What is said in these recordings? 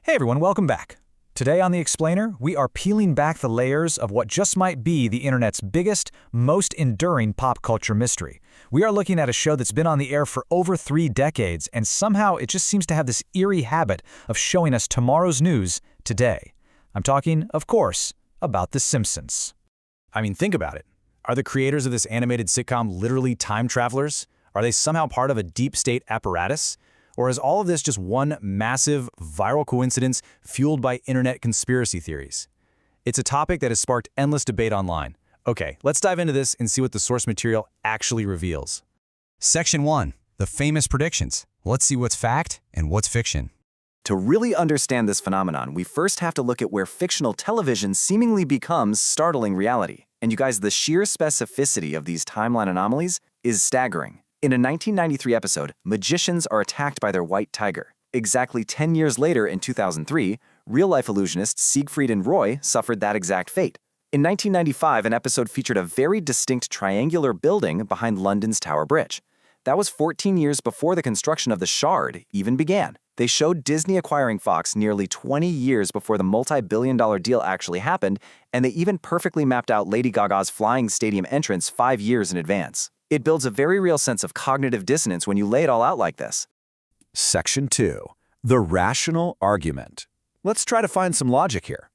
Hey everyone, welcome back. Today on The Explainer, we are peeling back the layers of what just might be the internet's biggest, most enduring pop culture mystery. We are looking at a show that's been on the air for over 3 decades, and somehow it just seems to have this eerie habit of showing us tomorrow's news today. I'm talking, of course, about The Simpsons. I mean, think about it. Are the creators of this animated sitcom literally time travelers? Are they somehow part of a deep state apparatus? Or is all of this just one massive, viral coincidence fueled by internet conspiracy theories? It's a topic that has sparked endless debate online. Okay, let's dive into this and see what the source material actually reveals. Section 1. The famous predictions. Let's see what's fact and what's fiction. To really understand this phenomenon, we first have to look at where fictional television seemingly becomes startling reality. And you guys, the sheer specificity of these timeline anomalies is staggering. In a 1993 episode, magicians are attacked by their white tiger. Exactly 10 years later, in 2003, real-life illusionists Siegfried and Roy suffered that exact fate. In 1995, an episode featured a very distinct triangular building behind London's Tower Bridge. That was 14 years before the construction of the Shard even began. They showed Disney acquiring Fox nearly 20 years before the multi-billion-dollar deal actually happened, and they even perfectly mapped out Lady Gaga's flying stadium entrance 5 years in advance. It builds a very real sense of cognitive dissonance when you lay it all out like this. Section 2. The rational argument. Let's try to find some logic here.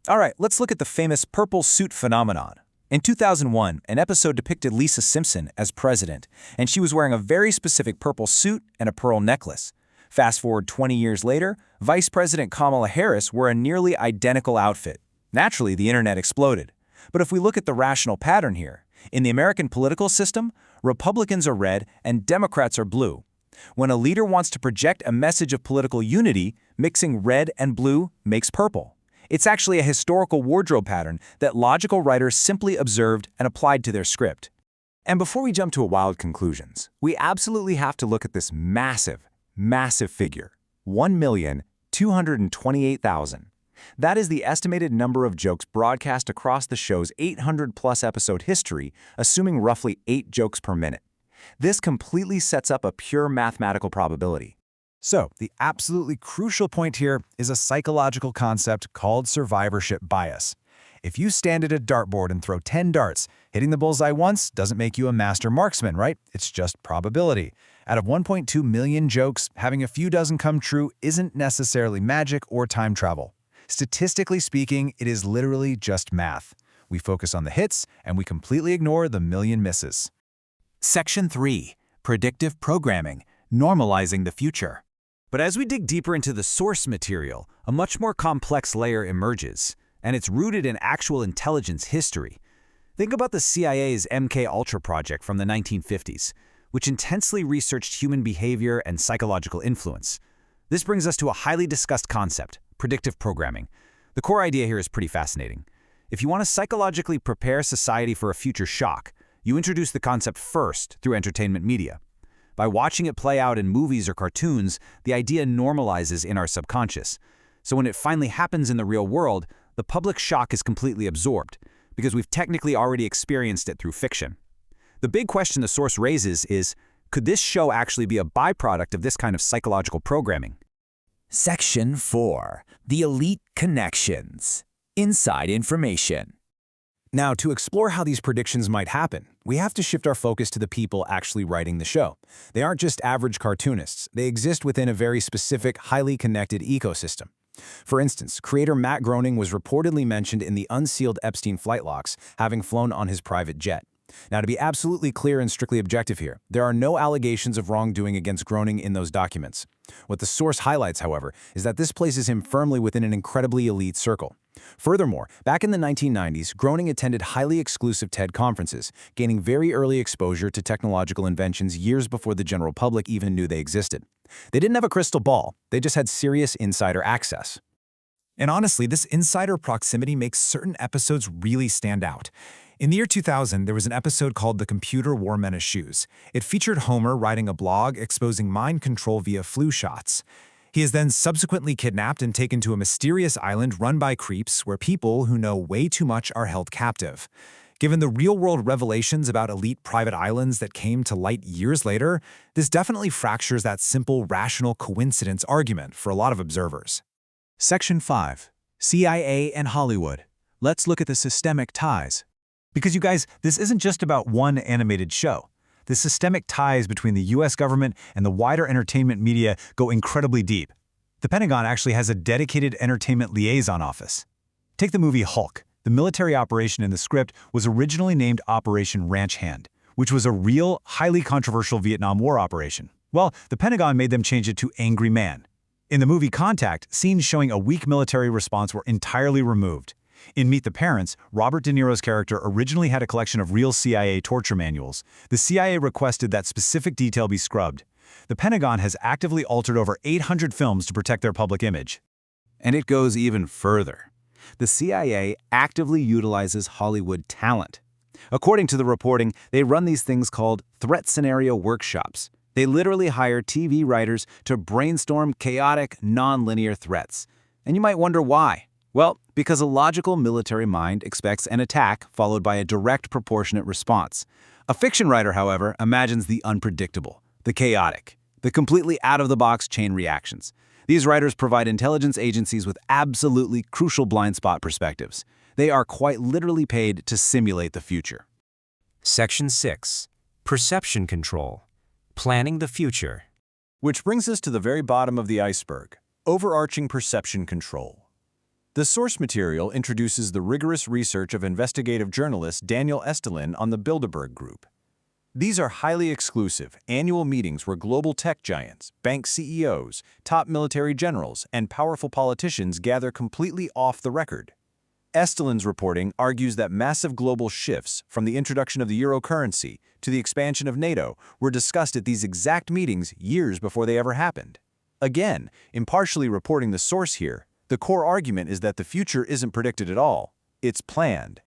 All right, let's look at the famous purple suit phenomenon. In 2001, an episode depicted Lisa Simpson as president, and she was wearing a very specific purple suit and a pearl necklace. Fast forward 20 years later, Vice President Kamala Harris wore a nearly identical outfit. Naturally, the internet exploded. But if we look at the rational pattern here, in the American political system, Republicans are red and Democrats are blue. When a leader wants to project a message of political unity, mixing red and blue makes purple. It's actually a historical wardrobe pattern that logical writers simply observed and applied to their script. And before we jump to wild conclusions, we absolutely have to look at this massive figure, 1,228,000. That is the estimated number of jokes broadcast across the show's 800-plus episode history, assuming roughly 8 jokes per minute. This completely sets up a pure mathematical probability. So, the absolutely crucial point here is a psychological concept called survivorship bias. If you stand at a dartboard and throw 10 darts, hitting the bullseye once doesn't make you a master marksman, right? It's just probability. Out of 1.2 million jokes, having a few dozen come true isn't necessarily magic or time travel. Statistically speaking, it is literally just math. We focus on the hits, and we completely ignore the million misses. Section 3. Predictive programming, normalizing the future. But as we dig deeper into the source material, a much more complex layer emerges, and it's rooted in actual intelligence history. Think about the CIA's MK Ultra project from the 1950s, which intensely researched human behavior and psychological influence. This brings us to a highly discussed concept, predictive programming. The core idea here is pretty fascinating. If you want to psychologically prepare society for a future shock, you introduce the concept first through entertainment media. By watching it play out in movies or cartoons, the idea normalizes in our subconscious. So when it finally happens in the real world, the public shock is completely absorbed, because we've technically already experienced it through fiction. The big question the source raises is, could this show actually be a byproduct of this kind of psychological programming? Section 4. The Elite Connections. Inside Information. Now, to explore how these predictions might happen, we have to shift our focus to the people actually writing the show. They aren't just average cartoonists. They exist within a very specific, highly connected ecosystem. For instance, creator Matt Groening was reportedly mentioned in the unsealed Epstein flight logs, having flown on his private jet. Now, to be absolutely clear and strictly objective here, there are no allegations of wrongdoing against Groening in those documents. What the source highlights, however, is that this places him firmly within an incredibly elite circle. Furthermore, back in the 1990s, Groening attended highly exclusive TED conferences, gaining very early exposure to technological inventions years before the general public even knew they existed. They didn't have a crystal ball, they just had serious insider access. And honestly, this insider proximity makes certain episodes really stand out. In the year 2000, there was an episode called The Computer Wore Mena's Shoes. It featured Homer writing a blog exposing mind control via flu shots. He is then subsequently kidnapped and taken to a mysterious island run by creeps where people who know way too much are held captive. Given the real-world revelations about elite private islands that came to light years later, this definitely fractures that simple rational coincidence argument for a lot of observers. Section 5. CIA and Hollywood. Let's look at the systemic ties. Because you guys, this isn't just about one animated show. The systemic ties between the US government and the wider entertainment media go incredibly deep. The Pentagon actually has a dedicated entertainment liaison office. Take the movie Hulk. The military operation in the script was originally named Operation Ranch Hand, which was a real, highly controversial Vietnam War operation. Well, the Pentagon made them change it to Angry Man. In the movie Contact, scenes showing a weak military response were entirely removed. In Meet the Parents, Robert De Niro's character originally had a collection of real CIA torture manuals. The CIA requested that specific detail be scrubbed. The Pentagon has actively altered over 800 films to protect their public image. And it goes even further. The CIA actively utilizes Hollywood talent. According to the reporting, they run these things called threat scenario workshops. They literally hire TV writers to brainstorm chaotic, non-linear threats. And you might wonder why. Well, because a logical military mind expects an attack followed by a direct proportionate response. A fiction writer, however, imagines the unpredictable, the chaotic, the completely out-of-the-box chain reactions. These writers provide intelligence agencies with absolutely crucial blind spot perspectives. They are quite literally paid to simulate the future. Section 6. Perception Control. Planning the Future. Which brings us to the very bottom of the iceberg, overarching perception control. The source material introduces the rigorous research of investigative journalist Daniel Estelin on the Bilderberg Group. These are highly exclusive, annual meetings where global tech giants, bank CEOs, top military generals, and powerful politicians gather completely off the record. Estelin's reporting argues that massive global shifts, from the introduction of the euro currency to the expansion of NATO, were discussed at these exact meetings years before they ever happened. Again, impartially reporting the source here, the core argument is that the future isn't predicted at all. It's planned.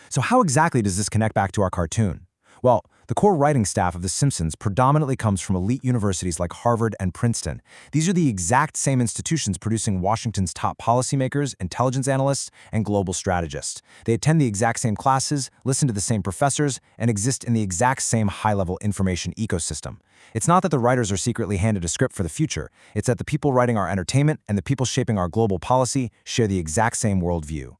So how exactly does this connect back to our cartoon? Well, the core writing staff of The Simpsons predominantly comes from elite universities like Harvard and Princeton. These are the exact same institutions producing Washington's top policymakers, intelligence analysts, and global strategists. They attend the exact same classes, listen to the same professors, and exist in the exact same high-level information ecosystem. It's not that the writers are secretly handed a script for the future. It's that the people writing our entertainment and the people shaping our global policy share the exact same worldview.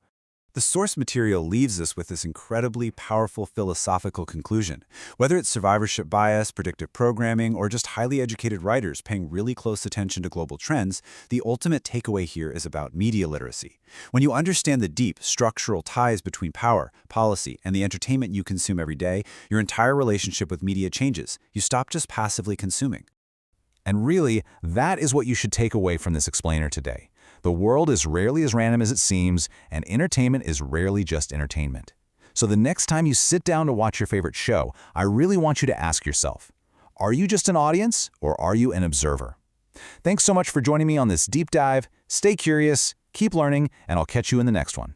The source material leaves us with this incredibly powerful philosophical conclusion. Whether it's survivorship bias, predictive programming, or just highly educated writers paying really close attention to global trends, the ultimate takeaway here is about media literacy. When you understand the deep, structural ties between power, policy, and the entertainment you consume every day, your entire relationship with media changes. You stop just passively consuming. And really, that is what you should take away from this explainer today. The world is rarely as random as it seems, and entertainment is rarely just entertainment. So the next time you sit down to watch your favorite show, I really want you to ask yourself, are you just an audience or are you an observer? Thanks so much for joining me on this deep dive. Stay curious, keep learning, and I'll catch you in the next one.